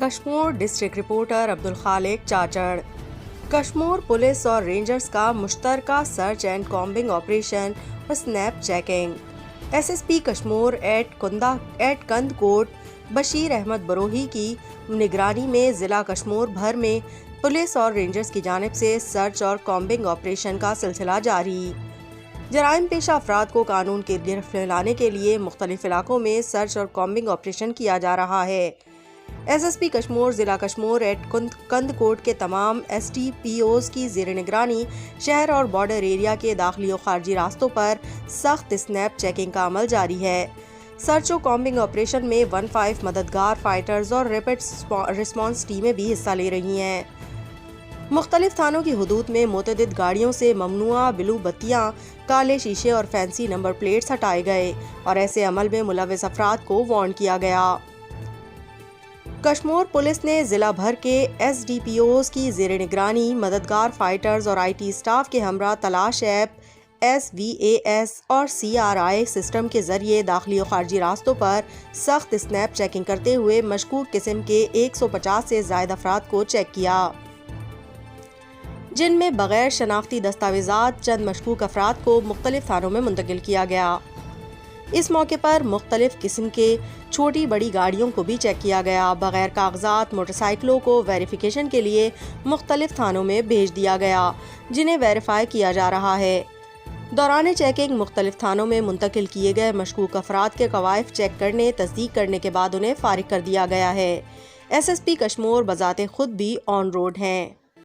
Kashmore district reporter Abdul Khaliq Chachar. Kashmore police اور rangers کا مشترکہ سرچ اینڈ کامبنگ آپریشن اور snap checking. S S P Kashmore at Kandhkot Bashir Ahmad Brohi کی نگرانی میں ضلع کشمور بھر میں پولیس اور رینجرز کی جانب سے سرچ اور کامبنگ آپریشن کا سلسلہ جاری۔ جرائم پیشہ افراد کو قانون کی گرفت میں لانے کے لیے مختلف علاقوں میں سرچ اور کامبنگ آپریشن کیا جا رہا ہے۔ ایس ایس پی کشمور ضلع کشمور ایٹ کند کوٹ کے تمام ایس ڈی پی اوز کی زیر نگرانی شہر اور بارڈر ایریا کے داخلی و خارجی راستوں پر سخت سنیپ چیکنگ کا عمل جاری ہے۔ سرچ و کامبنگ آپریشن میں 15 مددگار فائٹرز اور ریپڈ ریسپانس ٹیمیں بھی حصہ لے رہی ہیں۔ مختلف تھانوں کی حدود میں متعدد گاڑیوں سے ممنوعہ بلو بتیاں، کالے شیشے اور فینسی نمبر پلیٹس ہٹائے گئے اور ایسے عمل میں ملوث افراد کو وارن کیا گیا۔ کشمور پولیس نے ضلع بھر کے ایس ڈی پی اوز کی زیر نگرانی مددگار فائٹرز اور آئی ٹی اسٹاف کے ہمراہ تلاش app, S V A S اور سی آر آئی سسٹم کے ذریعے داخلی و خارجی راستوں پر سخت سنیپ چیکنگ کرتے ہوئے مشکوک قسم کے 150 سے زائد افراد کو چیک کیا، جن میں بغیر شناختی دستاویزات چند مشکوک افراد کو مختلف تھانوں میں منتقل کیا گیا۔ اس موقع پر مختلف قسم کے چھوٹی بڑی گاڑیوں کو بھی چیک کیا گیا۔ بغیر کاغذات موٹر سائیکلوں کو ویریفیکیشن کے لیے مختلف تھانوں میں بھیج دیا گیا، جنہیں ویریفائی کیا جا رہا ہے۔ دوران چیکنگ مختلف تھانوں میں منتقل کیے گئے مشکوک افراد کے قوائف چیک کرنے، تصدیق کرنے کے بعد انہیں فارغ کر دیا گیا ہے۔ ایس ایس پی کشمور بذات خود بھی آن روڈ ہیں۔